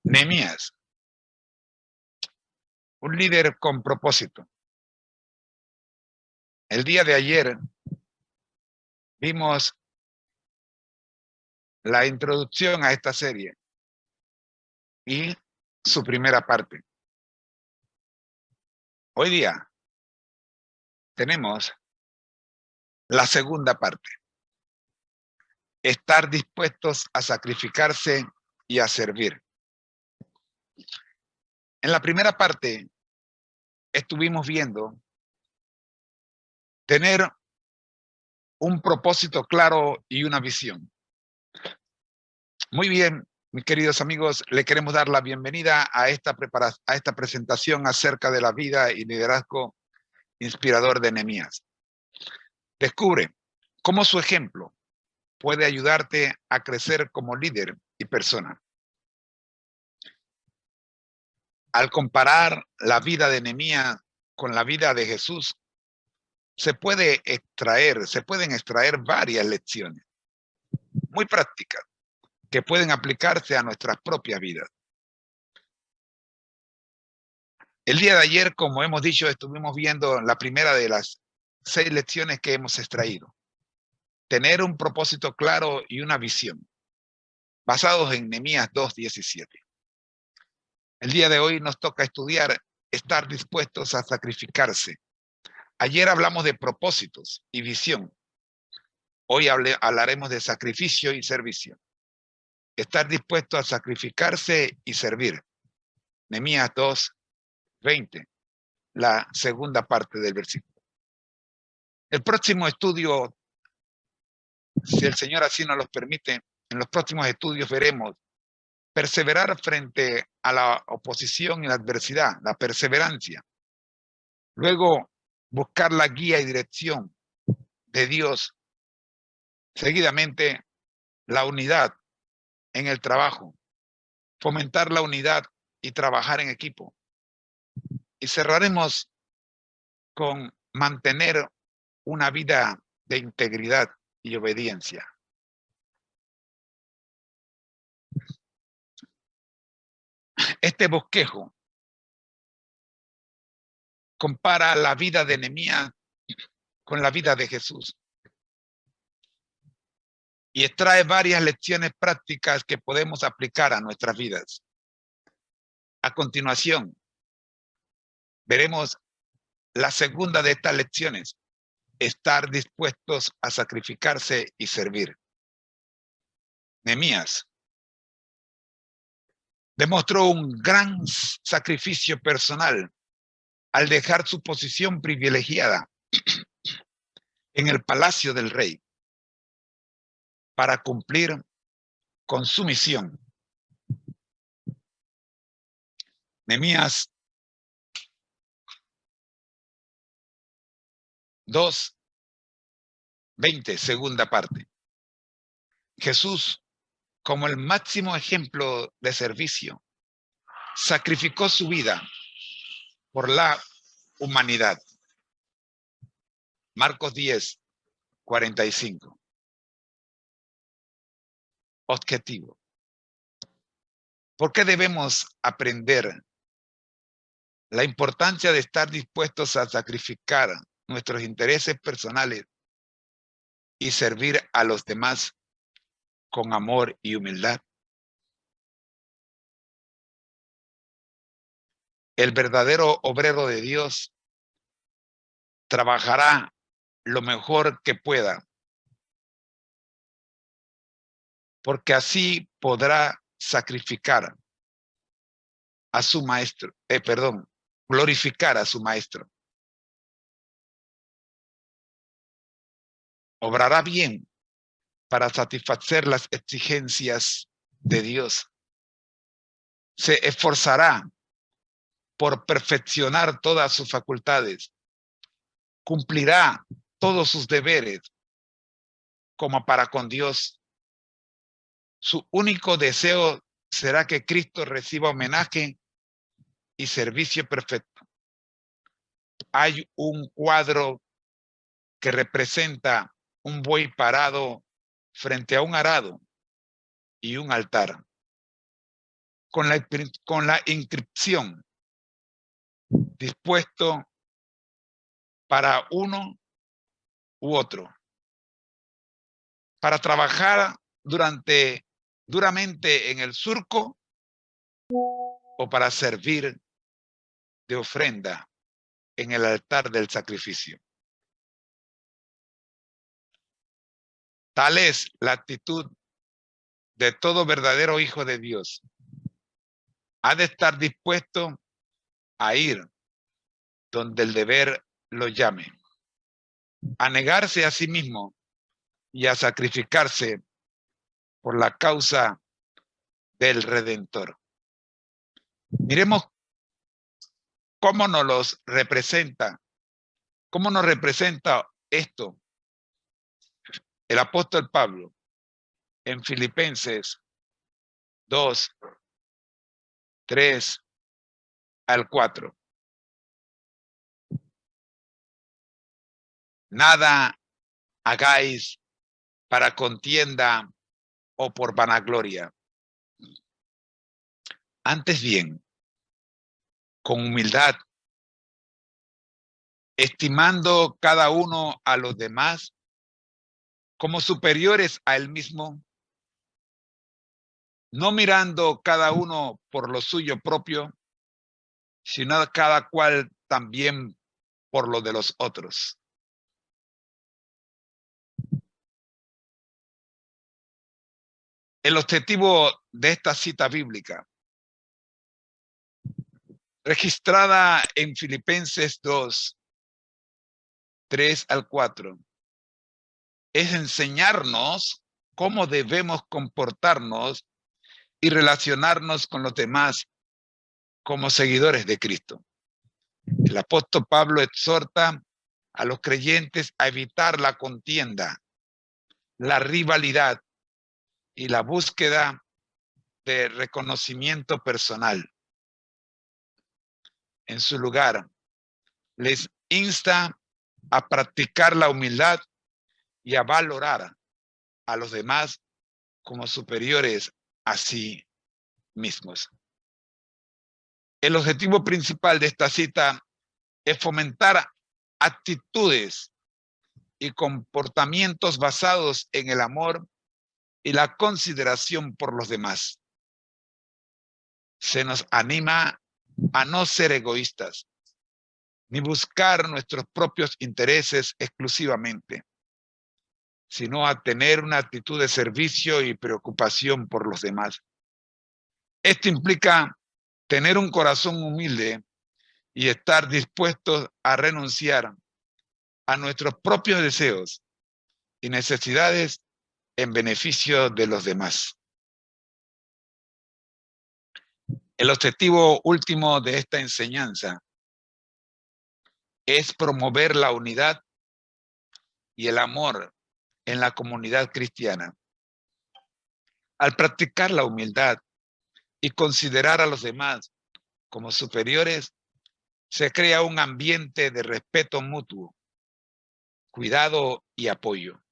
Nehemías, un líder con propósito. El día de ayer vimos la introducción a esta serie y su primera parte. Hoy día tenemos la segunda parte. Estar dispuestos a sacrificarse y a servir. En la primera parte estuvimos viendo tener un propósito claro y una visión. Muy bien, mis queridos amigos, le queremos dar la bienvenida a esta presentación acerca de la vida y liderazgo inspirador de Nehemías. Descubre cómo su ejemplo puede ayudarte a crecer como líder y persona. Al comparar la vida de Nehemías con la vida de Jesús, se pueden extraer varias lecciones muy prácticas que pueden aplicarse a nuestras propias vidas. El día de ayer, como hemos dicho, estuvimos viendo la primera de las 6 lecciones que hemos extraído. Tener un propósito claro y una visión, basados en Nehemías 2:17. El día de hoy nos toca estudiar estar dispuestos a sacrificarse. Ayer hablamos de propósitos y visión. Hoy hablaremos de sacrificio y servicio. Estar dispuesto a sacrificarse y servir. Nehemías 2:20, la segunda parte del versículo. El próximo estudio, si el Señor así nos los permite, en los próximos estudios veremos perseverar frente a la oposición y la adversidad, la perseverancia. Luego, buscar la guía y dirección de Dios. Seguidamente, la unidad en el trabajo, fomentar la unidad y trabajar en equipo. Y cerraremos con mantener una vida de integridad y obediencia. Este bosquejo compara la vida de Nehemías con la vida de Jesús y extrae varias lecciones prácticas que podemos aplicar a nuestras vidas. A continuación, veremos la segunda de estas lecciones: estar dispuestos a sacrificarse y servir. Nehemías demostró un gran sacrificio personal al dejar su posición privilegiada en el palacio del rey para cumplir con su misión. Nehemías 2:20, segunda parte. Jesús, como el máximo ejemplo de servicio, sacrificó su vida por la humanidad. Marcos 10:45. Objetivo. ¿Por qué debemos aprender la importancia de estar dispuestos a sacrificar nuestros intereses personales y servir a los demás con amor y humildad? El verdadero obrero de Dios trabajará lo mejor que pueda, porque así podrá sacrificar a su maestro, glorificar a su maestro. Obrará bien para satisfacer las exigencias de Dios. Se esforzará por perfeccionar todas sus facultades. Cumplirá todos sus deberes como para con Dios. Su único deseo será que Cristo reciba homenaje y servicio perfecto. Hay un cuadro que representa un buey parado frente a un arado y un altar. con la inscripción: dispuesto para uno u otro, para trabajar duramente en el surco o para servir de ofrenda en el altar del sacrificio. Tal es la actitud de todo verdadero hijo de Dios. Ha de estar dispuesto a ir donde el deber lo llame, a negarse a sí mismo y a sacrificarse por la causa del Redentor. Miremos cómo nos representa esto el apóstol Pablo en Filipenses 2, 3 al 4. Nada hagáis para contienda o por vanagloria. Antes bien, con humildad, estimando cada uno a los demás como superiores a él mismo, no mirando cada uno por lo suyo propio, sino cada cual también por lo de los otros. El objetivo de esta cita bíblica, registrada en Filipenses 2, 3 al 4, es enseñarnos cómo debemos comportarnos y relacionarnos con los demás como seguidores de Cristo. El apóstol Pablo exhorta a los creyentes a evitar la contienda, la rivalidad y la búsqueda de reconocimiento personal. En su lugar, les insta a practicar la humildad y a valorar a los demás como superiores a sí mismos. El objetivo principal de esta cita es fomentar actitudes y comportamientos basados en el amor y la consideración por los demás. Se nos anima a no ser egoístas, ni buscar nuestros propios intereses exclusivamente, sino a tener una actitud de servicio y preocupación por los demás. Esto implica tener un corazón humilde y estar dispuestos a renunciar a nuestros propios deseos y necesidades en beneficio de los demás. El objetivo último de esta enseñanza es promover la unidad y el amor en la comunidad cristiana. Al practicar la humildad y considerar a los demás como superiores, se crea un ambiente de respeto mutuo, cuidado y apoyo.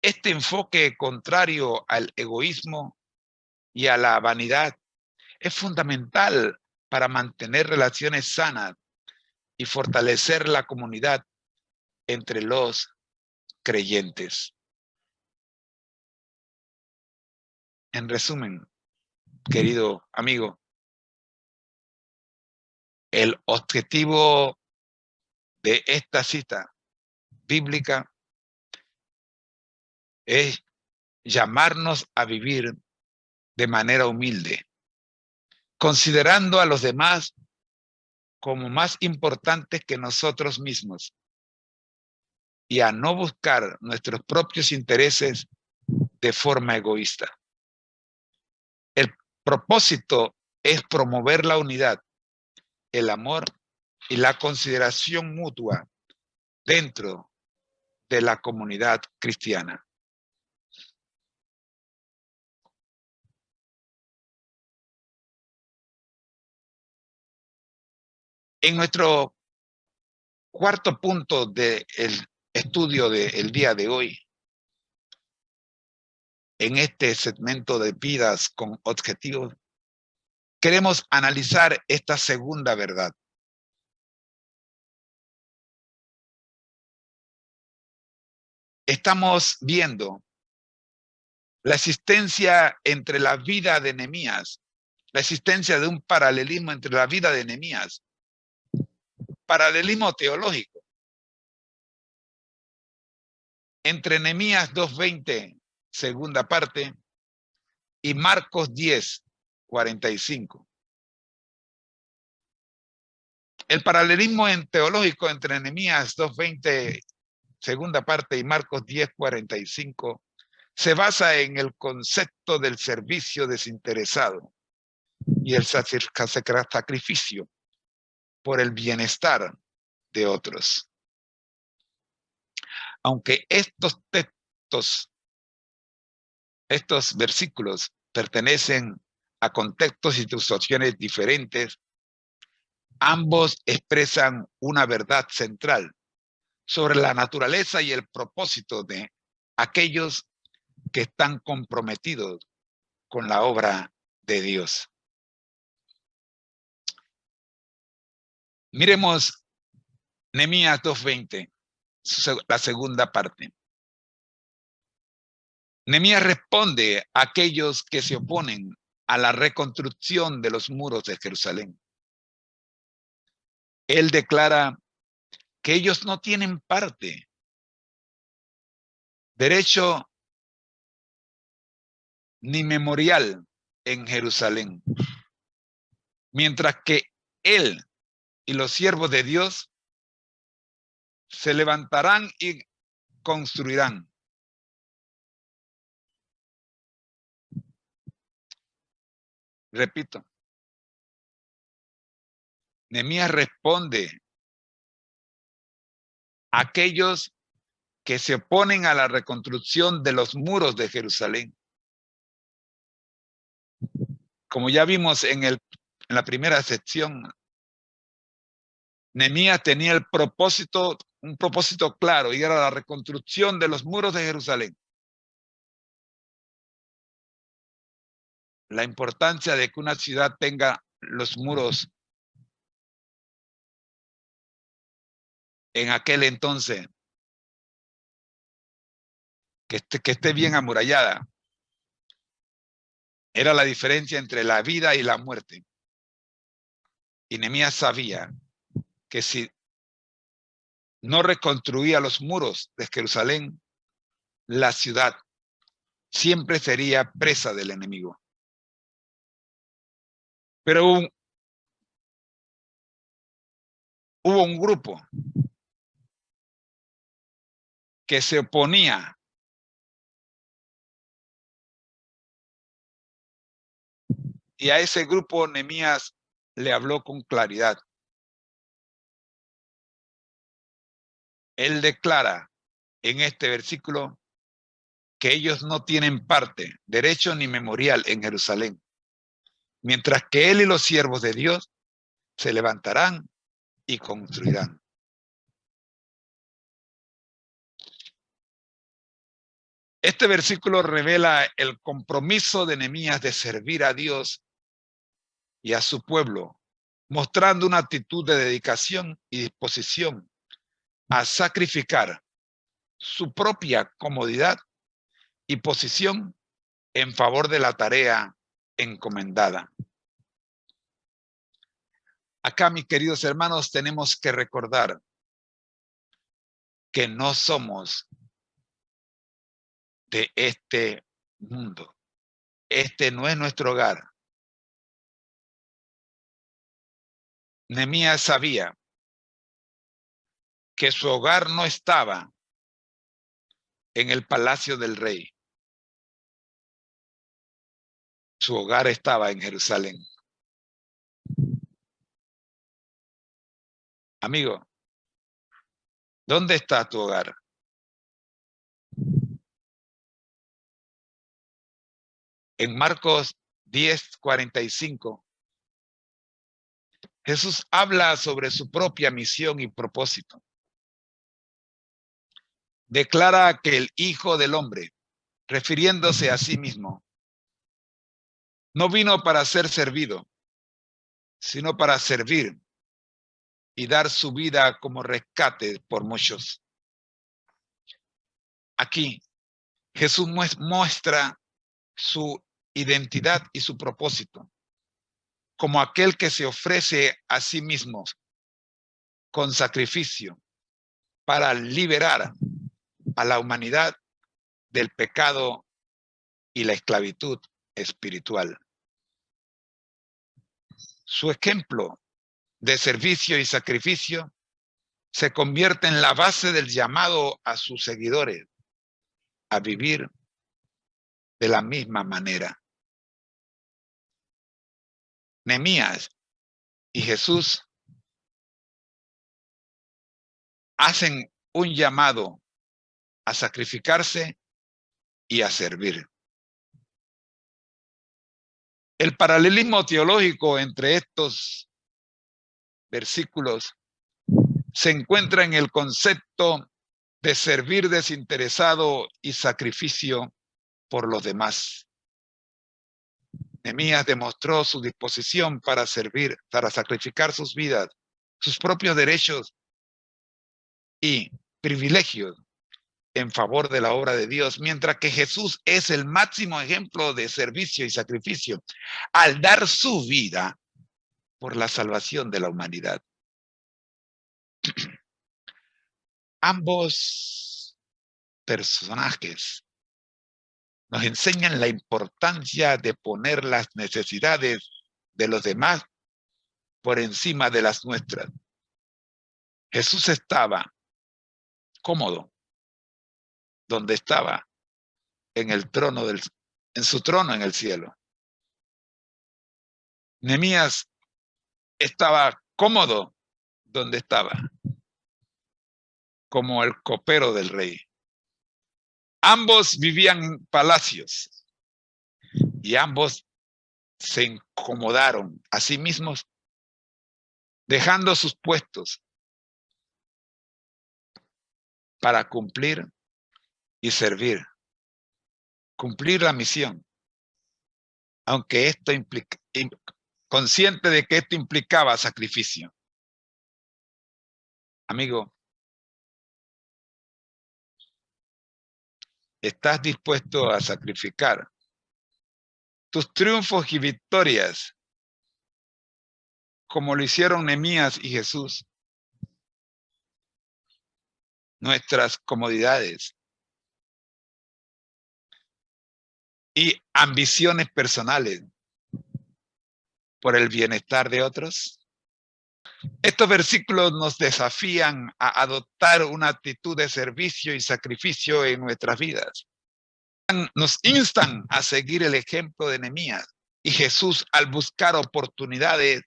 Este enfoque contrario al egoísmo y a la vanidad es fundamental para mantener relaciones sanas y fortalecer la comunidad entre los creyentes. En resumen, querido amigo, el objetivo de esta cita bíblica es llamarnos a vivir de manera humilde, considerando a los demás como más importantes que nosotros mismos y a no buscar nuestros propios intereses de forma egoísta. El propósito es promover la unidad, el amor y la consideración mutua dentro de la comunidad cristiana. En nuestro cuarto punto del estudio del día de hoy, en este segmento de vidas con objetivos, queremos analizar esta segunda verdad. Estamos viendo la existencia entre la vida de Nehemías, la existencia de un paralelismo entre la vida de Nehemías, paralelismo teológico, entre Nehemías 2:20, segunda parte, y Marcos 10:45. El paralelismo teológico entre Nehemías 2:20, segunda parte, y Marcos 10:45 se basa en el concepto del servicio desinteresado y el sacrificio por el bienestar de otros. Aunque estos textos, estos versículos pertenecen a contextos y situaciones diferentes, ambos expresan una verdad central sobre la naturaleza y el propósito de aquellos que están comprometidos con la obra de Dios. Miremos Nehemías 2:20, la segunda parte. Nehemías responde a aquellos que se oponen a la reconstrucción de los muros de Jerusalén. Él declara que ellos no tienen parte, derecho ni memorial en Jerusalén, mientras que él y los siervos de Dios se levantarán y construirán. Repito, Nehemías responde a aquellos que se oponen a la reconstrucción de los muros de Jerusalén. Como ya vimos en la primera sección, Nehemías tenía un propósito claro, y era la reconstrucción de los muros de Jerusalén. La importancia de que una ciudad tenga los muros en aquel entonces, que esté bien amurallada, era la diferencia entre la vida y la muerte. Y Nehemías sabía que si no reconstruía los muros de Jerusalén, la ciudad siempre sería presa del enemigo. Pero hubo un grupo que se oponía y a ese grupo Nehemías le habló con claridad. Él declara en este versículo que ellos no tienen parte, derecho ni memorial en Jerusalén, mientras que él y los siervos de Dios se levantarán y construirán. Este versículo revela el compromiso de Nehemías de servir a Dios y a su pueblo, mostrando una actitud de dedicación y disposición a sacrificar su propia comodidad y posición en favor de la tarea encomendada. Acá, mis queridos hermanos, tenemos que recordar que no somos de este mundo. Este no es nuestro hogar. Nehemías sabía que su hogar no estaba en el palacio del rey. Su hogar estaba en Jerusalén. Amigo, ¿dónde está tu hogar? En Marcos 10:45, Jesús habla sobre su propia misión y propósito. Declara que el Hijo del Hombre, refiriéndose a sí mismo, no vino para ser servido, sino para servir y dar su vida como rescate por muchos. Aquí Jesús muestra su identidad y su propósito como aquel que se ofrece a sí mismo con sacrificio para liberar a la humanidad del pecado y la esclavitud espiritual. Su ejemplo de servicio y sacrificio se convierte en la base del llamado a sus seguidores a vivir de la misma manera. Nehemías y Jesús hacen un llamado a sacrificarse y a servir. El paralelismo teológico entre estos versículos se encuentra en el concepto de servir desinteresado y sacrificio por los demás. Nehemías demostró su disposición para servir, para sacrificar sus vidas, sus propios derechos y privilegios en favor de la obra de Dios, mientras que Jesús es el máximo ejemplo de servicio y sacrificio al dar su vida por la salvación de la humanidad. Ambos personajes nos enseñan la importancia de poner las necesidades de los demás por encima de las nuestras. Jesús estaba cómodo donde estaba, en su trono en el cielo. Nehemías estaba cómodo donde estaba, como el copero del rey. Ambos vivían en palacios y ambos se incomodaron a sí mismos, dejando sus puestos para cumplir y servir, cumplir la misión, aunque esto consciente de que esto implicaba sacrificio. Amigo, ¿estás dispuesto a sacrificar tus triunfos y victorias como lo hicieron Nehemías y Jesús? Nuestras comodidades y ambiciones personales por el bienestar de otros. Estos versículos nos desafían a adoptar una actitud de servicio y sacrificio en nuestras vidas. Nos instan a seguir el ejemplo de Nehemías y Jesús al buscar oportunidades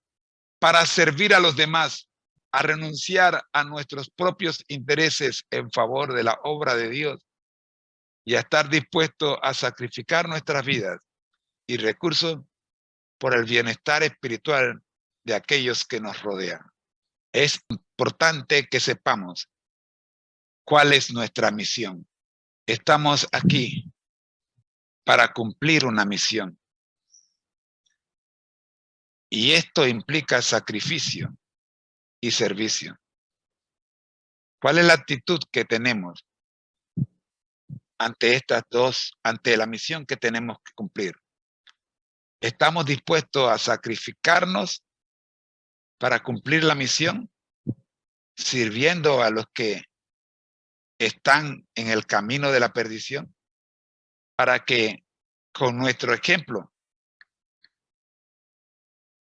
para servir a los demás, a renunciar a nuestros propios intereses en favor de la obra de Dios y a estar dispuestos a sacrificar nuestras vidas y recursos por el bienestar espiritual de aquellos que nos rodean. Es importante que sepamos cuál es nuestra misión. Estamos aquí para cumplir una misión. Y esto implica sacrificio y servicio. ¿Cuál es la actitud que tenemos ante ante la misión que tenemos que cumplir? ¿Estamos dispuestos a sacrificarnos para cumplir la misión, sirviendo a los que están en el camino de la perdición, para que con nuestro ejemplo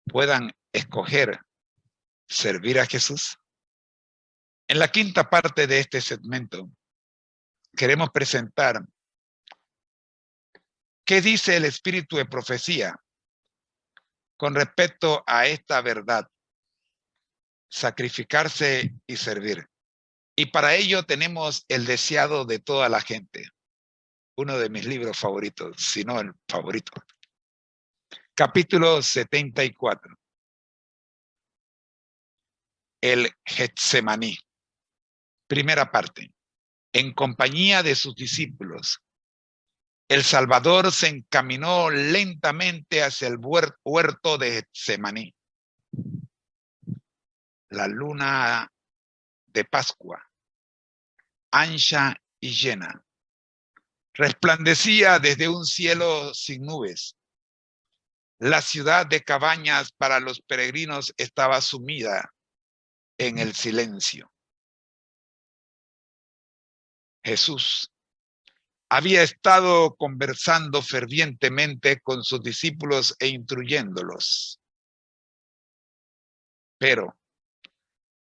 puedan escoger servir a Jesús? En la quinta parte de este segmento queremos presentar qué dice el espíritu de profecía con respecto a esta verdad: sacrificarse y servir. Y para ello tenemos El deseado de toda la gente, uno de mis libros favoritos, si no el favorito. Capítulo 74. El Getsemaní. Primera parte. En compañía de sus discípulos, el Salvador se encaminó lentamente hacia el huerto de Getsemaní. la luna de Pascua, ancha y llena, resplandecía desde un cielo sin nubes. La ciudad de cabañas para los peregrinos estaba sumida en el silencio. Jesús había estado conversando fervientemente con sus discípulos e instruyéndolos. Pero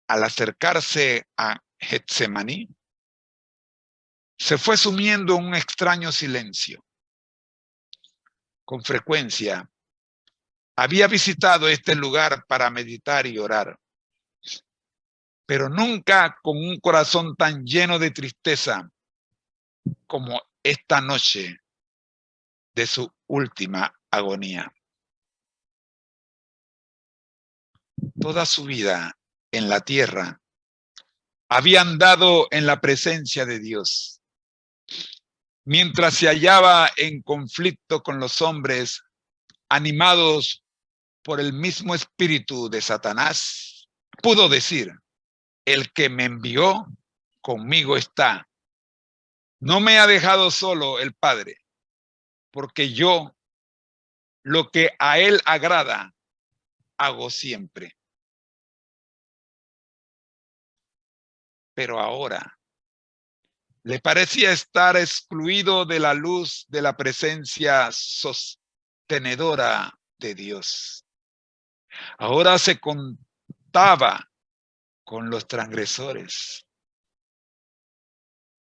al acercarse a Getsemaní, se fue sumiendo en un extraño silencio. Con frecuencia, había visitado este lugar para meditar y orar, pero nunca con un corazón tan lleno de tristeza como esta noche de su última agonía. Toda su vida en la tierra había andado en la presencia de Dios. Mientras se hallaba en conflicto con los hombres, animados por el mismo espíritu de Satanás, pudo decir: el que me envió conmigo está. No me ha dejado solo el Padre, porque yo lo que a él agrada hago siempre. Pero ahora le parecía estar excluido de la luz de la presencia sostenedora de Dios. Ahora se contaba con los transgresores.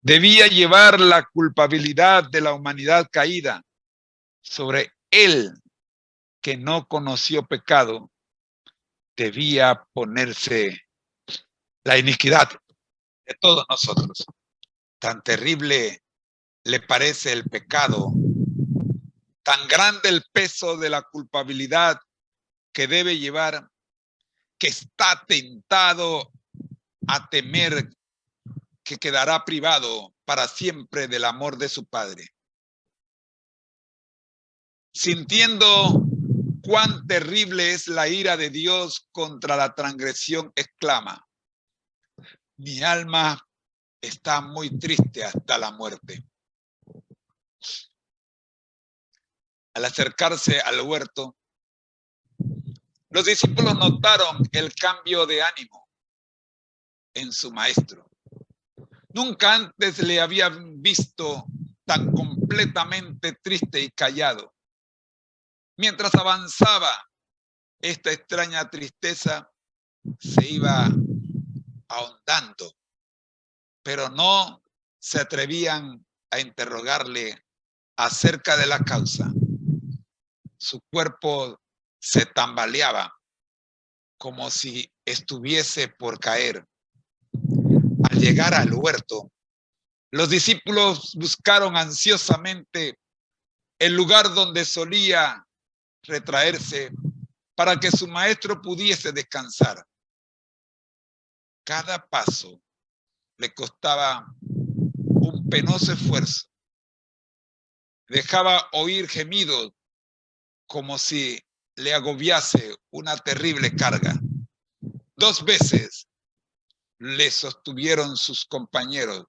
Debía llevar la culpabilidad de la humanidad caída sobre él, que no conoció pecado. Debía ponerse la iniquidad de todos nosotros. Tan terrible le parece el pecado, tan grande el peso de la culpabilidad que debe llevar, que está tentado a temer que quedará privado para siempre del amor de su Padre. Sintiendo cuán terrible es la ira de Dios contra la transgresión, exclama: mi alma está muy triste hasta la muerte. Al acercarse al huerto, los discípulos notaron el cambio de ánimo en su maestro. Nunca antes le habían visto tan completamente triste y callado. Mientras avanzaba, esta extraña tristeza se iba ahondando, pero no se atrevían a interrogarle acerca de la causa. Su cuerpo se tambaleaba como si estuviese por caer. Al llegar al huerto, los discípulos buscaron ansiosamente el lugar donde solía retraerse para que su maestro pudiese descansar. Cada paso le costaba un penoso esfuerzo. Dejaba oír gemidos como si le agobiase una terrible carga. 2 veces le sostuvieron sus compañeros,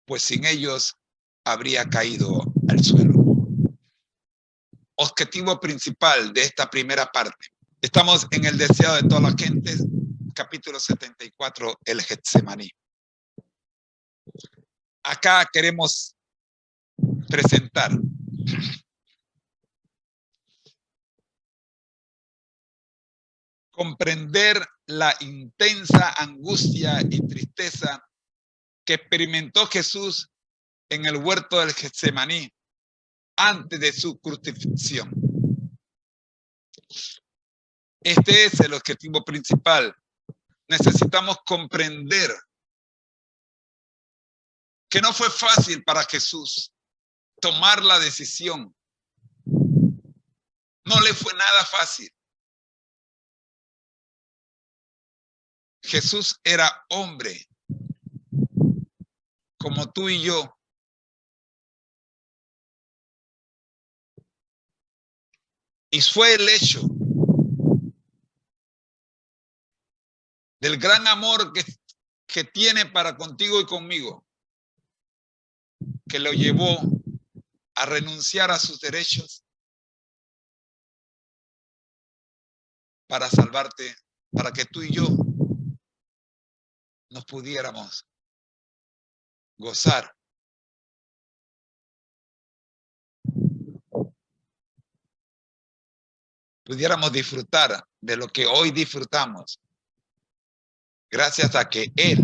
pues sin ellos habría caído al suelo. Objetivo principal de esta primera parte. Estamos en el deseado de todas las gentes, capítulo 74, el Getsemaní. Acá queremos presentar comprender la intensa angustia y tristeza que experimentó Jesús en el huerto del Getsemaní antes de su crucifixión. Este es el objetivo principal. Necesitamos comprender que no fue fácil para Jesús tomar la decisión. No le fue nada fácil. Jesús era hombre, como tú y yo. Y fue el hecho del gran amor que tiene para contigo y conmigo, que lo llevó a renunciar a sus derechos para salvarte, para que tú y yo nos pudiéramos gozar. Pudiéramos disfrutar de lo que hoy disfrutamos, gracias a que Él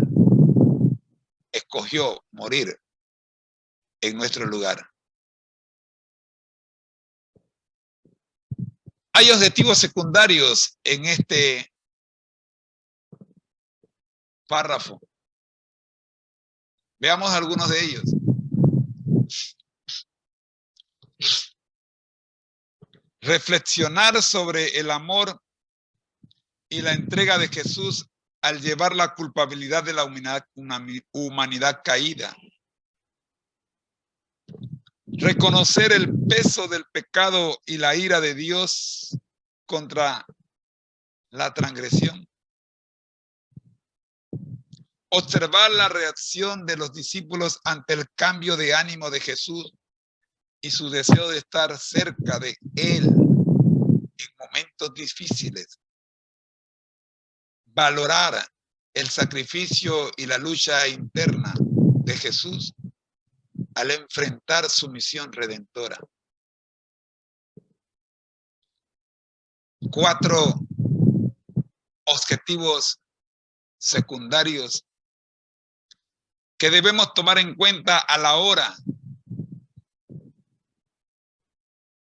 escogió morir en nuestro lugar. Hay objetivos secundarios en este párrafo. Veamos algunos de ellos. Reflexionar sobre el amor y la entrega de Jesús al llevar la culpabilidad de la humanidad caída. Reconocer el peso del pecado y la ira de Dios contra la transgresión. Observar la reacción de los discípulos ante el cambio de ánimo de Jesús y su deseo de estar cerca de Él en momentos difíciles. Valorar el sacrificio y la lucha interna de Jesús al enfrentar su misión redentora. 4 objetivos secundarios que debemos tomar en cuenta a la hora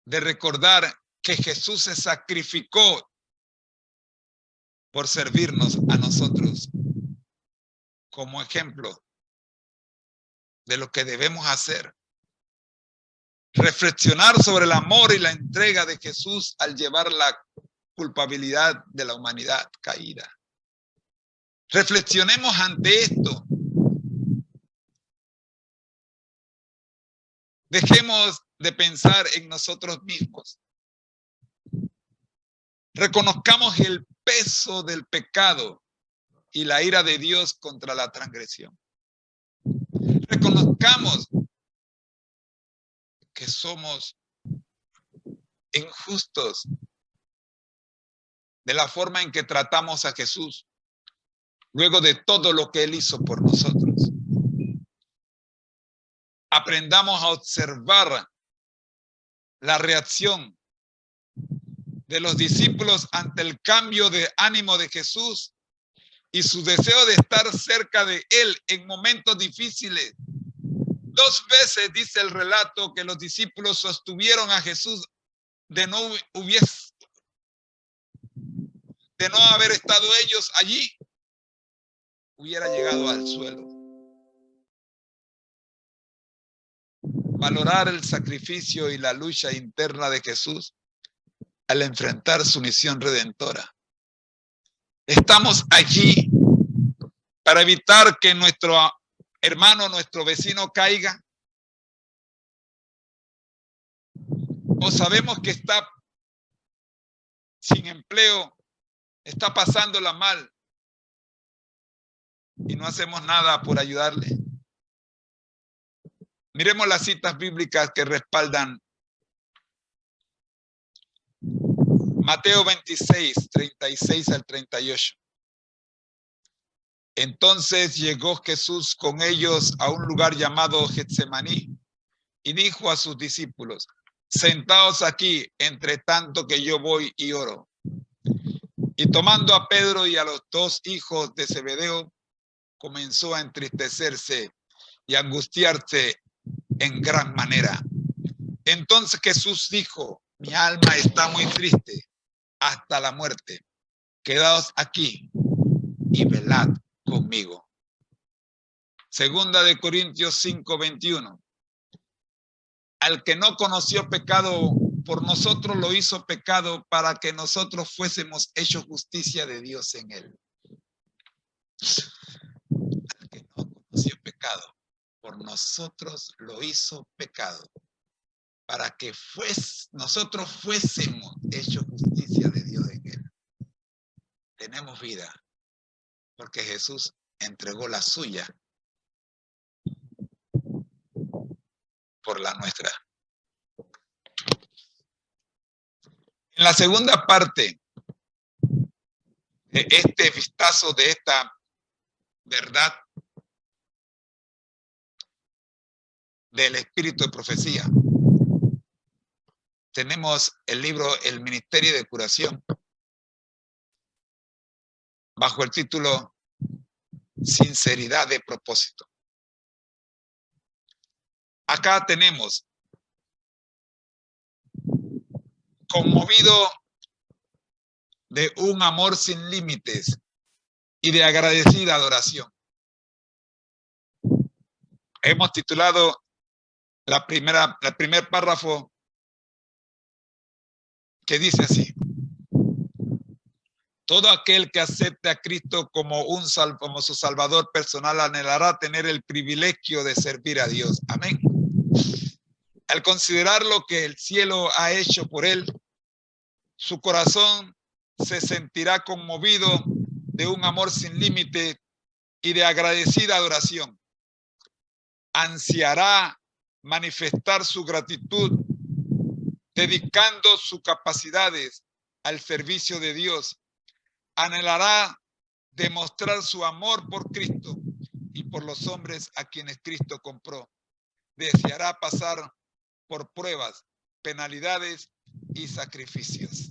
de recordar que Jesús se sacrificó por servirnos a nosotros como ejemplo de lo que debemos hacer. Reflexionar sobre el amor y la entrega de Jesús al llevar la culpabilidad de la humanidad caída. Reflexionemos ante esto. Dejemos de pensar en nosotros mismos. Reconozcamos el peso del pecado y la ira de Dios contra la transgresión. Reconozcamos que somos injustos de la forma en que tratamos a Jesús luego de todo lo que Él hizo por nosotros. Aprendamos a observar la reacción de los discípulos ante el cambio de ánimo de Jesús y su deseo de estar cerca de Él en momentos difíciles. 2 veces dice el relato que los discípulos sostuvieron a Jesús de no haber estado ellos allí, hubiera llegado al suelo. Valorar el sacrificio y la lucha interna de Jesús al enfrentar su misión redentora. Estamos allí para evitar que nuestro hermano, nuestro vecino caiga. O sabemos que está sin empleo, está pasándola mal y no hacemos nada por ayudarle. Miremos las citas bíblicas que respaldan Mateo 26, 36 al 38. Entonces llegó Jesús con ellos a un lugar llamado Getsemaní y dijo a sus discípulos: sentaos aquí, entre tanto que yo voy y oro. Y tomando a Pedro y a los 2 hijos de Zebedeo, comenzó a entristecerse y a angustiarse en gran manera. Entonces Jesús dijo: mi alma está muy triste hasta la muerte. Quedaos aquí y velad conmigo. Segunda de Corintios 5:21. Al que no conoció pecado, por nosotros lo hizo pecado para que nosotros fuésemos hechos justicia de Dios en él. Al que no conoció pecado, por nosotros lo hizo pecado para que nosotros fuésemos hechos justicia de Dios en él. Tenemos vida porque Jesús entregó la suya por la nuestra. En la segunda parte de este vistazo, de esta verdad del espíritu de profecía, tenemos el libro El Ministerio de Curación, bajo el título Sinceridad de propósito. Acá tenemos, conmovido de un amor sin límites y de agradecida adoración. Hemos titulado el primer párrafo, que dice así: todo aquel que acepte a Cristo como su Salvador personal anhelará tener el privilegio de servir a Dios. Amén. Al considerar lo que el cielo ha hecho por él, su corazón se sentirá conmovido de un amor sin límite y de agradecida adoración. Ansiará manifestar su gratitud, dedicando sus capacidades al servicio de Dios. Anhelará demostrar su amor por Cristo y por los hombres a quienes Cristo compró. Deseará pasar por pruebas, penalidades y sacrificios.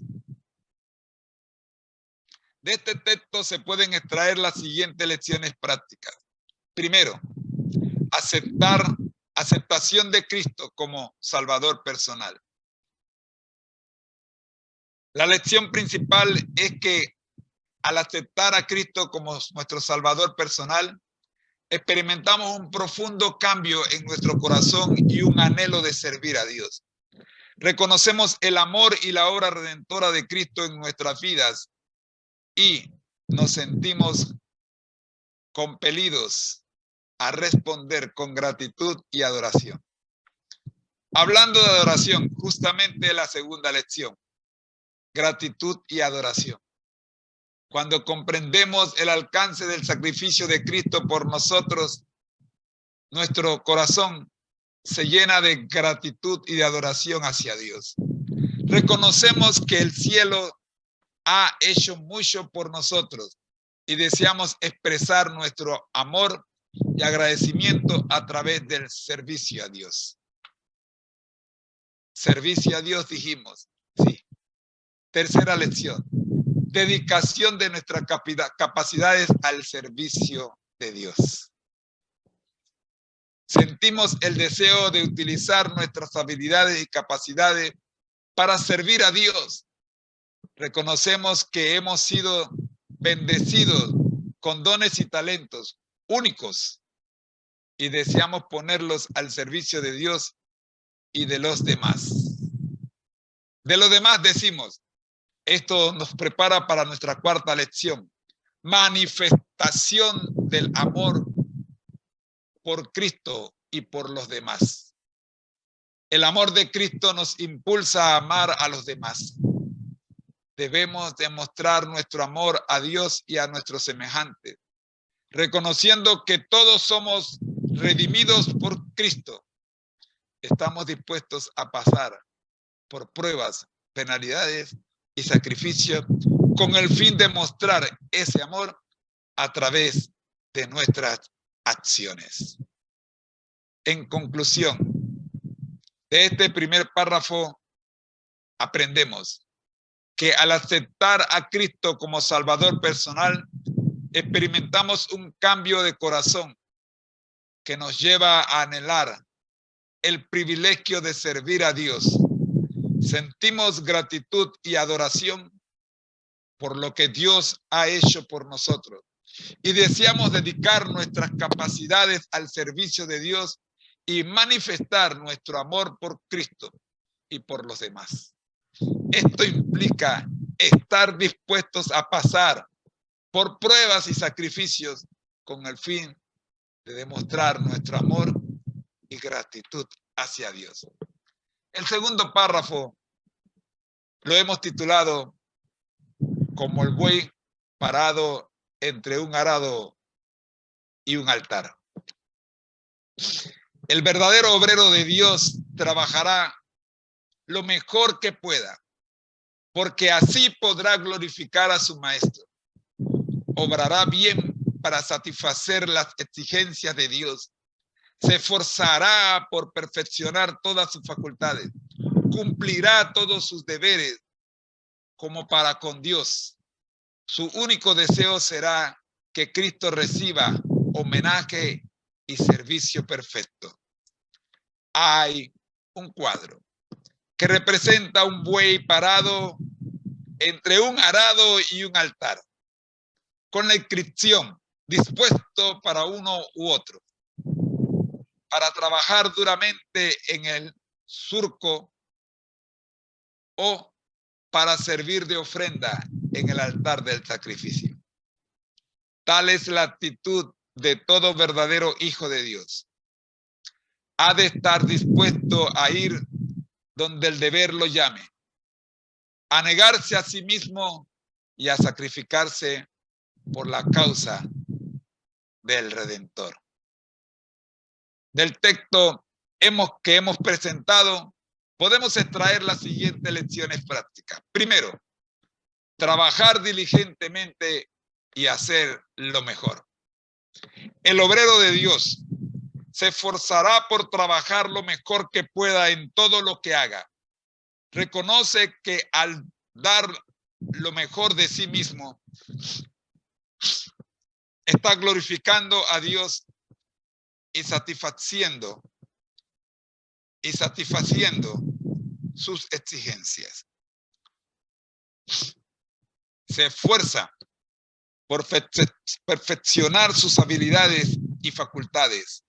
De este texto se pueden extraer las siguientes lecciones prácticas. Primero, aceptación de Cristo como Salvador personal. La lección principal es que al aceptar a Cristo como nuestro Salvador personal, experimentamos un profundo cambio en nuestro corazón y un anhelo de servir a Dios. Reconocemos el amor y la obra redentora de Cristo en nuestras vidas y nos sentimos compelidos a responder con gratitud y adoración. Hablando de adoración, justamente la segunda lección, gratitud y adoración. Cuando comprendemos el alcance del sacrificio de Cristo por nosotros, nuestro corazón se llena de gratitud y de adoración hacia Dios. Reconocemos que el cielo ha hecho mucho por nosotros y deseamos expresar nuestro amor y agradecimiento a través del servicio a Dios. Servicio a Dios, dijimos. Sí. Tercera lección. Dedicación de nuestras capacidades al servicio de Dios. Sentimos el deseo de utilizar nuestras habilidades y capacidades para servir a Dios. Reconocemos que hemos sido bendecidos con dones y talentos únicos y deseamos ponerlos al servicio de Dios y de los demás. De los demás decimos, esto nos prepara para nuestra cuarta lección, manifestación del amor por Cristo y por los demás. El amor de Cristo nos impulsa a amar a los demás. Debemos demostrar nuestro amor a Dios y a nuestros semejantes, reconociendo que todos somos redimidos por Cristo. Estamos dispuestos a pasar por pruebas, penalidades y sacrificios con el fin de mostrar ese amor a través de nuestras acciones. En conclusión, de este primer párrafo aprendemos que al aceptar a Cristo como Salvador personal, experimentamos un cambio de corazón que nos lleva a anhelar el privilegio de servir a Dios. Sentimos gratitud y adoración por lo que Dios ha hecho por nosotros y deseamos dedicar nuestras capacidades al servicio de Dios y manifestar nuestro amor por Cristo y por los demás. Esto implica estar dispuestos a pasar por pruebas y sacrificios con el fin de demostrar nuestro amor y gratitud hacia Dios. El segundo párrafo lo hemos titulado como el buey parado entre un arado y un altar. El verdadero obrero de Dios trabajará lo mejor que pueda, porque así podrá glorificar a su maestro. Obrará bien para satisfacer las exigencias de Dios. Se esforzará por perfeccionar todas sus facultades. Cumplirá todos sus deberes como para con Dios. Su único deseo será que Cristo reciba homenaje y servicio perfecto. Hay un cuadro que representa un buey parado entre un arado y un altar, con la inscripción: dispuesto para uno u otro, para trabajar duramente en el surco o para servir de ofrenda en el altar del sacrificio. Tal es la actitud de todo verdadero hijo de Dios. Ha de estar dispuesto a ir donde el deber lo llame, a negarse a sí mismo y a sacrificarse por la causa del Redentor. Del texto que hemos presentado, podemos extraer las siguientes lecciones prácticas. Primero, trabajar diligentemente y hacer lo mejor. El obrero de Dios se esforzará por trabajar lo mejor que pueda en todo lo que haga. Reconoce que al dar lo mejor de sí mismo, está glorificando a Dios y satisfaciendo sus exigencias. Se esfuerza por perfeccionar sus habilidades y facultades,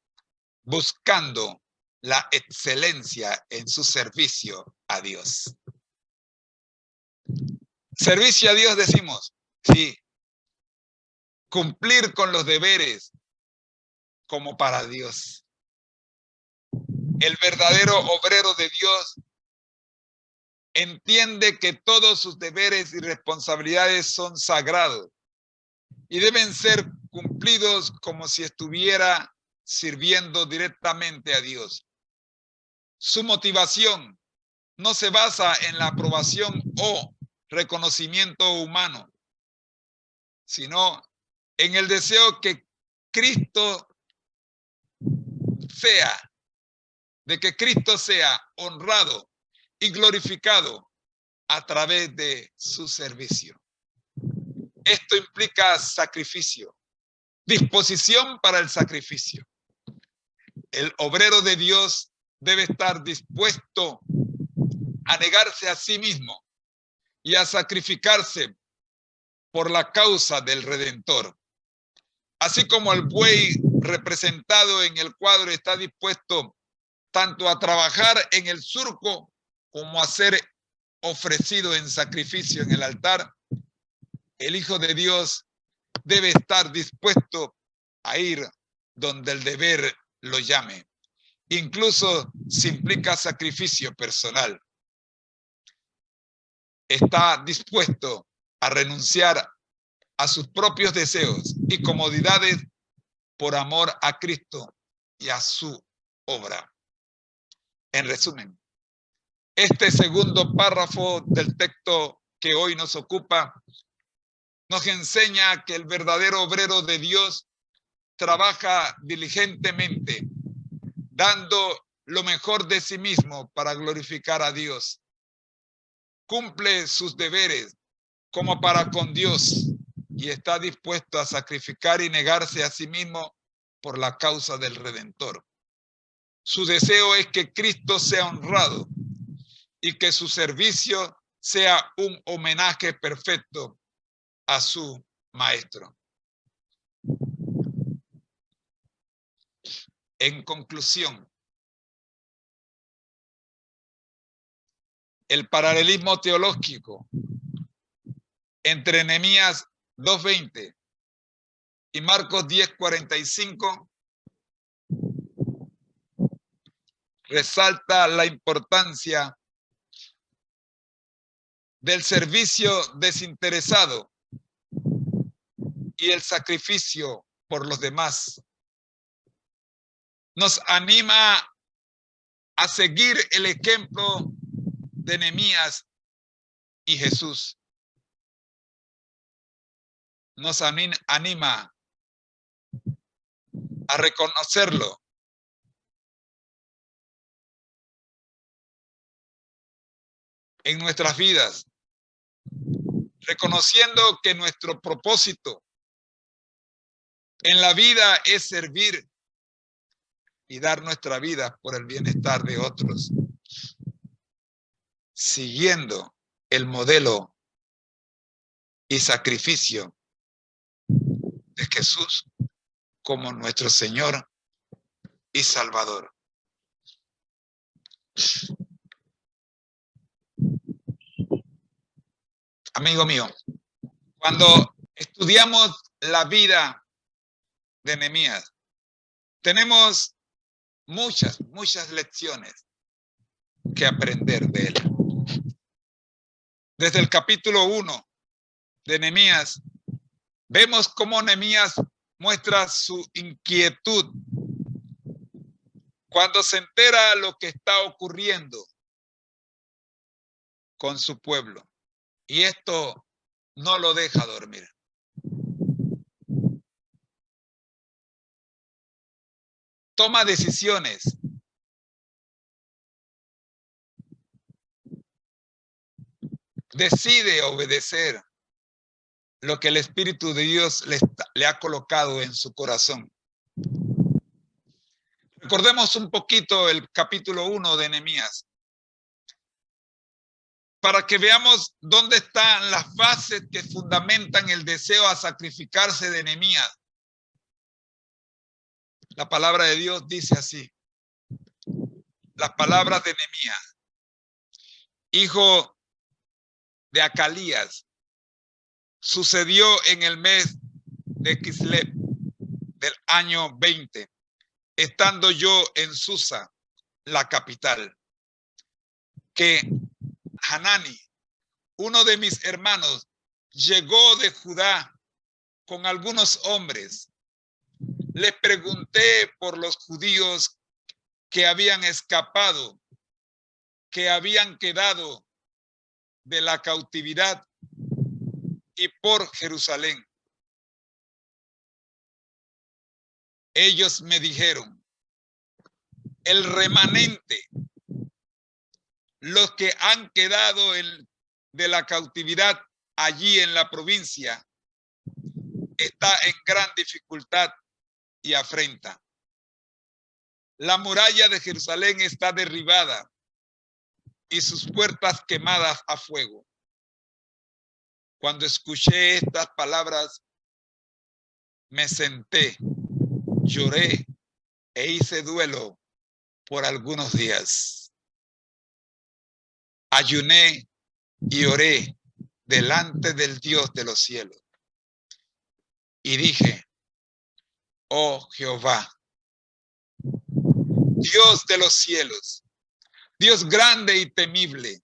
buscando la excelencia en su servicio a Dios. Servicio a Dios, decimos, sí. Cumplir con los deberes como para Dios. El verdadero obrero de Dios entiende que todos sus deberes y responsabilidades son sagrados y deben ser cumplidos como si estuviera sirviendo directamente a Dios. Su motivación no se basa en la aprobación o reconocimiento humano, sino en el deseo que Cristo sea honrado y glorificado a través de su servicio. Esto implica sacrificio, disposición para el sacrificio. El obrero de Dios debe estar dispuesto a negarse a sí mismo y a sacrificarse por la causa del Redentor. Así como el buey representado en el cuadro está dispuesto tanto a trabajar en el surco como a ser ofrecido en sacrificio en el altar, el Hijo de Dios debe estar dispuesto a ir donde el deber lo llame, incluso si implica sacrificio personal. Está dispuesto a renunciar a sus propios deseos y comodidades por amor a Cristo y a su obra. En resumen, este segundo párrafo del texto que hoy nos ocupa nos enseña que el verdadero obrero de Dios trabaja diligentemente, dando lo mejor de sí mismo para glorificar a Dios. Cumple sus deberes como para con Dios y está dispuesto a sacrificar y negarse a sí mismo por la causa del Redentor. Su deseo es que Cristo sea honrado y que su servicio sea un homenaje perfecto a su maestro. En conclusión, el paralelismo teológico entre Nehemías 2:20 y Marcos 10:45 resalta la importancia del servicio desinteresado y el sacrificio por los demás. Nos anima a seguir el ejemplo de Nehemías y Jesús. Nos anima a reconocerlo en nuestras vidas, reconociendo que nuestro propósito en la vida es servir y dar nuestra vida por el bienestar de otros, siguiendo el modelo y sacrificio de Jesús como nuestro Señor y Salvador. Amigo mío, cuando estudiamos la vida de Nehemías, tenemos muchas lecciones que aprender de él. Desde el capítulo 1 de Nehemías, vemos cómo Nehemías muestra su inquietud cuando se entera lo que está ocurriendo con su pueblo. Y esto no lo deja dormir. Toma decisiones. Decide obedecer lo que el Espíritu de Dios le ha colocado en su corazón. Recordemos un poquito el capítulo 1 de Nehemías, para que veamos dónde están las bases que fundamentan el deseo a sacrificarse de Nehemías. La palabra de Dios dice así. Las palabras de Nehemías, hijo de Acalías, sucedió en el mes de Kislev del año 20, estando yo en Susa, la capital, que Hanani, uno de mis hermanos, llegó de Judá con algunos hombres. Les pregunté por los judíos que habían escapado, que habían quedado de la cautividad, y por Jerusalén. Ellos me dijeron, el remanente, los que han quedado de la cautividad allí en la provincia, está en gran dificultad y afrenta. La muralla de Jerusalén está derribada y sus puertas quemadas a fuego. Cuando escuché estas palabras, me senté, lloré e hice duelo por algunos días. Ayuné y oré delante del Dios de los cielos. Y dije, oh Jehová, Dios de los cielos, Dios grande y temible,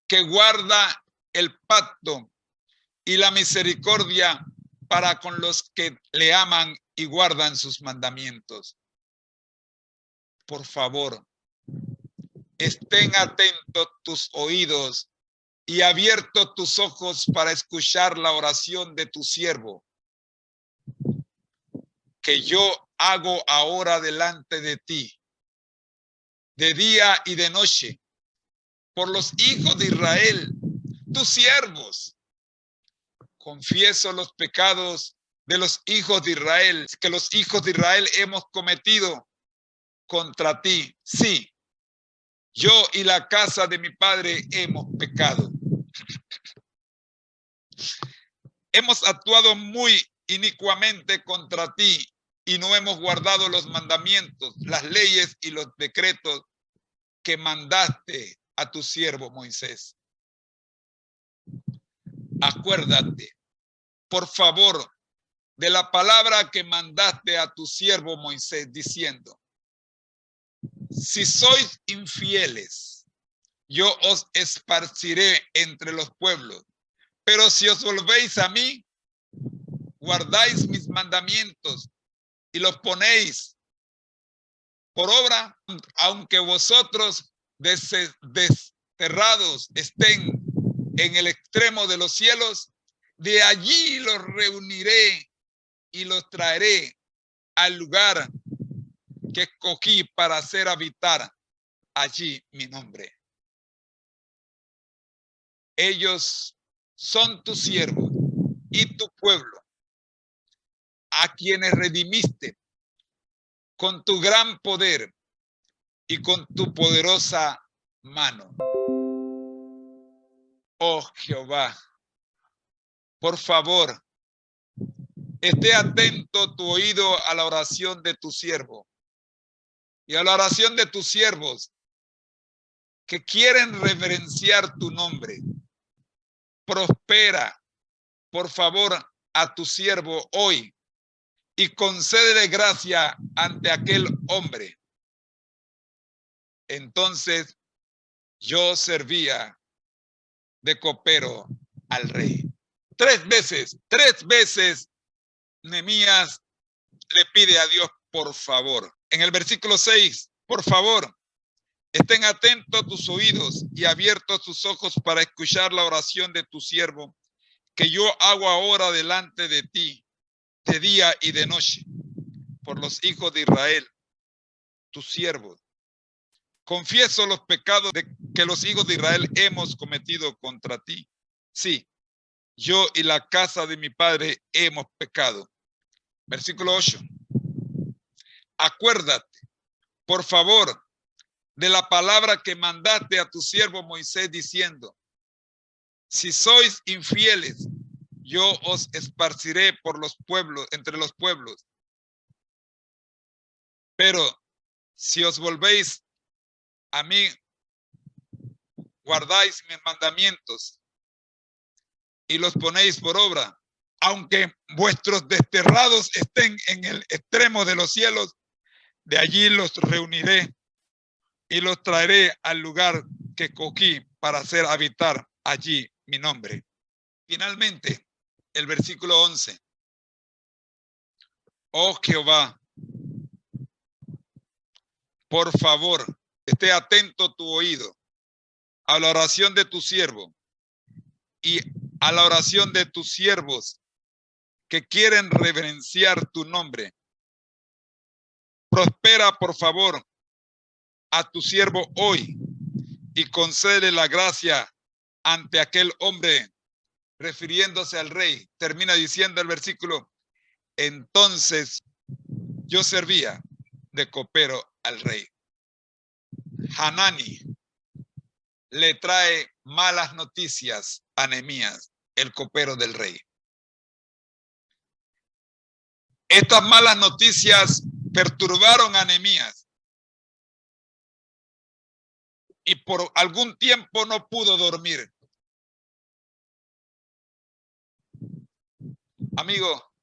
que guarda el pacto y la misericordia para con los que le aman y guardan sus mandamientos. Por favor, estén atentos tus oídos y abiertos tus ojos para escuchar la oración de tu siervo, que yo hago ahora delante de ti, de día y de noche, por los hijos de Israel, tus siervos. Confieso los pecados de los hijos de Israel, que los hijos de Israel hemos cometido contra ti. Sí, yo y la casa de mi padre hemos pecado. Hemos actuado muy inicuamente contra ti y no hemos guardado los mandamientos, las leyes y los decretos que mandaste a tu siervo Moisés. Acuérdate, por favor, de la palabra que mandaste a tu siervo Moisés, diciendo, si sois infieles, yo os esparciré entre los pueblos, pero si os volvéis a mí, guardáis mis mandamientos y los ponéis por obra, aunque vosotros desterrados estén en el extremo de los cielos, de allí los reuniré y los traeré al lugar que escogí para hacer habitar allí mi nombre. Ellos son tu siervo y tu pueblo, a quienes redimiste con tu gran poder y con tu poderosa mano. Oh Jehová, por favor, esté atento tu oído a la oración de tu siervo y a la oración de tus siervos que quieren reverenciar tu nombre. Prospera, por favor, a tu siervo hoy y concédele gracia ante aquel hombre. Entonces yo servía de copero al rey. Tres veces Nehemías le pide a Dios por favor. En el versículo 6, por favor, estén atentos tus oídos y abiertos tus ojos para escuchar la oración de tu siervo, que yo hago ahora delante de ti, de día y de noche, por los hijos de Israel, tus siervos. Confieso los pecados que los hijos de Israel hemos cometido contra ti. Sí, yo y la casa de mi padre hemos pecado. Versículo 8. Acuérdate, por favor, de la palabra que mandaste a tu siervo Moisés diciendo, si sois infieles, yo os esparciré por los pueblos, entre los pueblos. Pero si os volvéis a mí, guardáis mis mandamientos y los ponéis por obra, aunque vuestros desterrados estén en el extremo de los cielos, de allí los reuniré y los traeré al lugar que escogí para hacer habitar allí mi nombre. Finalmente, el versículo 11. Oh Jehová, por favor, esté atento tu oído a la oración de tu siervo y a la oración de tus siervos que quieren reverenciar tu nombre. Prospera, por favor, a tu siervo hoy y concede la gracia ante aquel hombre, refiriéndose al rey. Termina diciendo el versículo, entonces yo servía de copero al rey. Hanani le trae malas noticias a Nehemías, el copero del rey. Estas malas noticias perturbaron a Nehemías y por algún tiempo no pudo dormir. Amigo,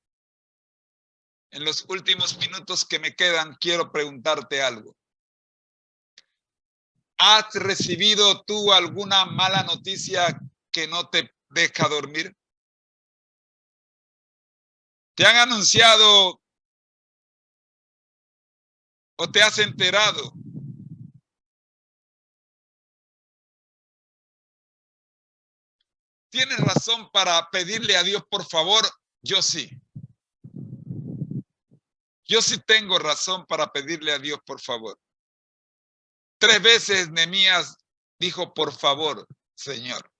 en los últimos minutos que me quedan, quiero preguntarte algo. ¿Has recibido tú alguna mala noticia que no te deja dormir? ¿Te han anunciado o te has enterado ¿tienes razón para pedirle a Dios por favor? Yo sí. Yo sí tengo razón para pedirle a Dios por favor. 3 veces Nehemías dijo por favor, Señor.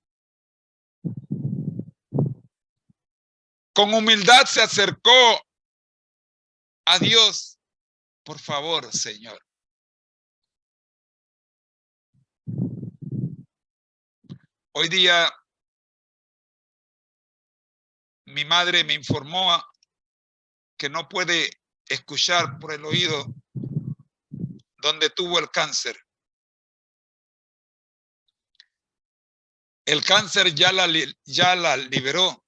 Con humildad se acercó a Dios. Por favor, Señor. Hoy día mi madre me informó que no puede escuchar por el oído donde tuvo el cáncer. El cáncer ya la liberó,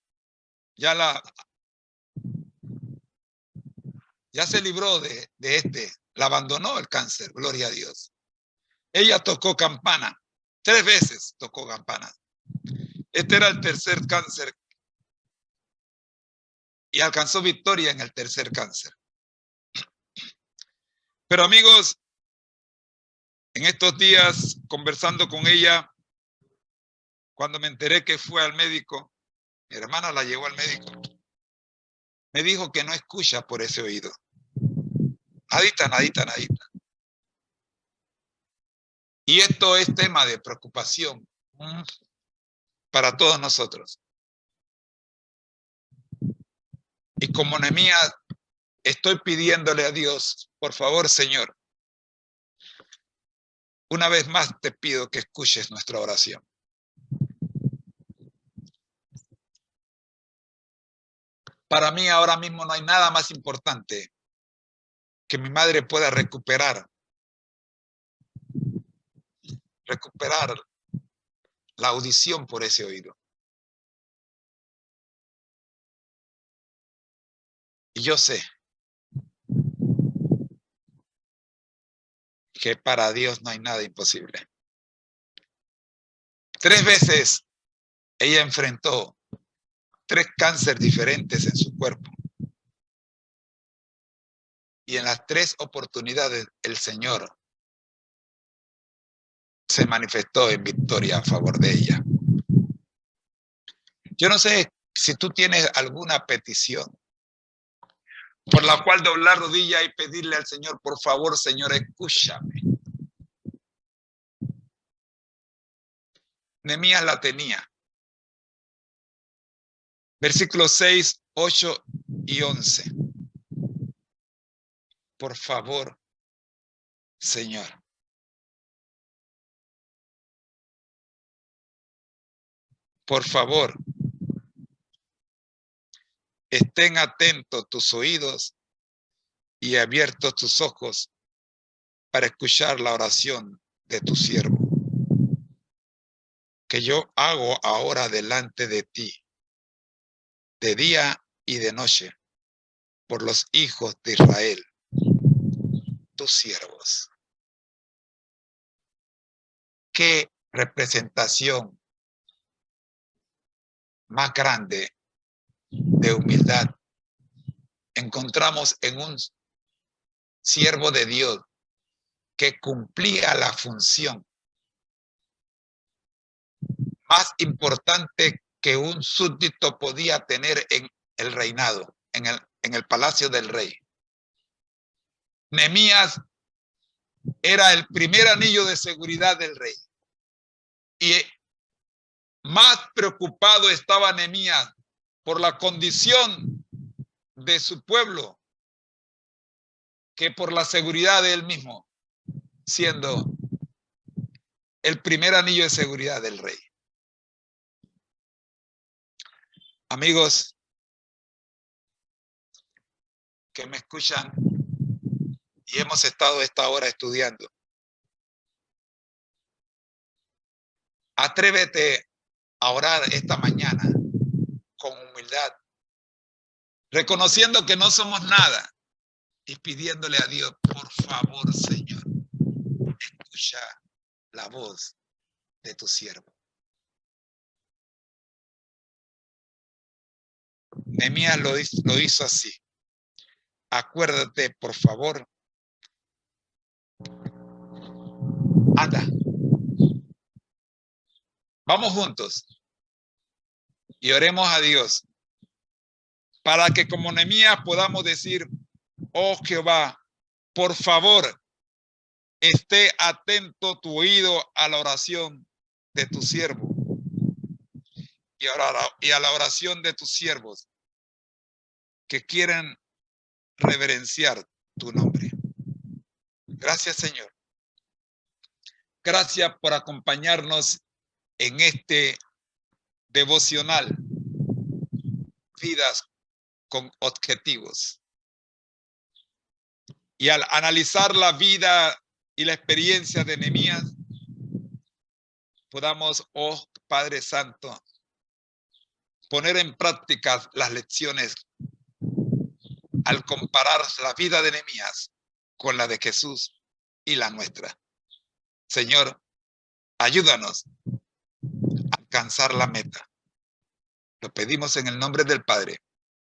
ya se libró de la abandonó el cáncer, gloria a Dios. Ella tocó campana, 3 veces tocó campana. Este era el tercer cáncer. y alcanzó victoria en el tercer cáncer. Pero amigos, en estos días, conversando con ella, cuando me enteré que fue al médico, mi hermana la llevó al médico, me dijo que no escucha por ese oído. Nadita, nadita, nadita. Y esto es tema de preocupación para todos nosotros. Y como Nehemías, estoy pidiéndole a Dios, por favor, Señor, una vez más te pido que escuches nuestra oración. Para mí ahora mismo no hay nada más importante que mi madre pueda recuperar la audición por ese oído. Y yo sé que para Dios no hay nada imposible. 3 veces ella enfrentó 3 cánceres diferentes en su cuerpo. Y en las 3 oportunidades el Señor se manifestó en victoria a favor de ella. Yo no sé si tú tienes alguna petición por la cual doblar rodilla y pedirle al Señor, por favor, Señor, escúchame. Nehemías la tenía. Versículos 6, 8 y 11. Por favor, Señor. Por favor, estén atentos tus oídos y abiertos tus ojos para escuchar la oración de tu siervo, que yo hago ahora delante de ti, de día y de noche, por los hijos de Israel, tus siervos. Qué representación más grande de humildad encontramos en un siervo de Dios que cumplía la función más importante que un súbdito podía tener en el reinado, en el palacio del rey. Nehemías era el primer anillo de seguridad del rey. Y más preocupado estaba Nehemías por la condición de su pueblo que por la seguridad de él mismo, siendo el primer anillo de seguridad del rey. Amigos que me escuchan y hemos estado esta hora estudiando, atrévete a orar esta mañana con humildad, reconociendo que no somos nada y pidiéndole a Dios, por favor, Señor, escucha la voz de tu siervo. Nehemías lo hizo así. Acuérdate, por favor. Anda. Vamos juntos y oremos a Dios para que como Nehemías podamos decir, oh Jehová, por favor, esté atento tu oído a la oración de tu siervo y a la oración de tus siervos que quieren reverenciar tu nombre. Gracias, Señor. Gracias por acompañarnos en este devocional, vidas con objetivos. Y al analizar la vida y la experiencia de Nehemías, podamos, oh Padre Santo, poner en práctica las lecciones al comparar la vida de Nehemías con la de Jesús y la nuestra. Señor, ayúdanos a alcanzar la meta. Lo pedimos en el nombre del Padre,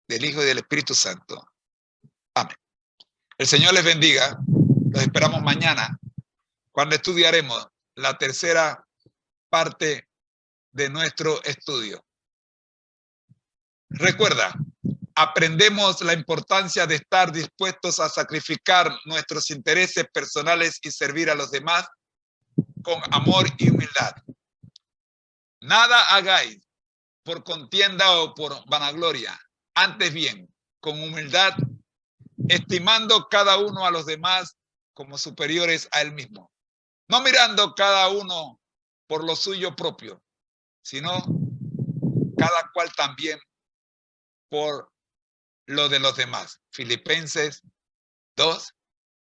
del Hijo y del Espíritu Santo. Amén. El Señor les bendiga. Los esperamos mañana, cuando estudiaremos la tercera parte de nuestro estudio. Recuerda, aprendemos la importancia de estar dispuestos a sacrificar nuestros intereses personales y servir a los demás con amor y humildad. Nada hagáis por contienda o por vanagloria, antes bien, con humildad, estimando cada uno a los demás como superiores a él mismo, no mirando cada uno por lo suyo propio, sino cada cual también por lo de los demás. Filipenses 2,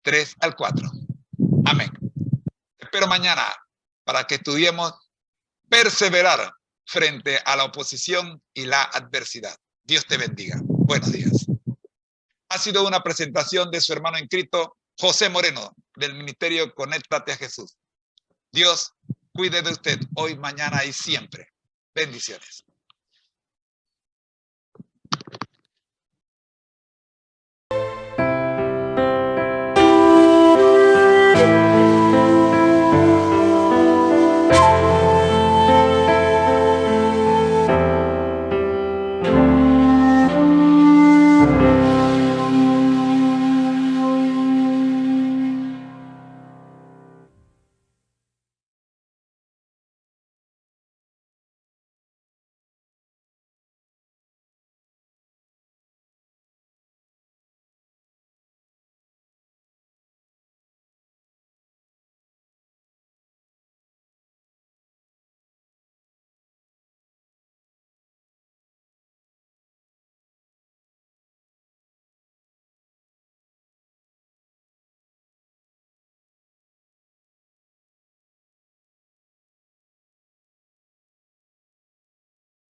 3 al 4. Amén. Espero mañana para que estudiemos perseverar frente a la oposición y la adversidad. Dios te bendiga. Buenos días. Ha sido una presentación de su hermano en Cristo, José Moreno, del Ministerio Conéctate a Jesús. Dios cuide de usted hoy, mañana y siempre. Bendiciones.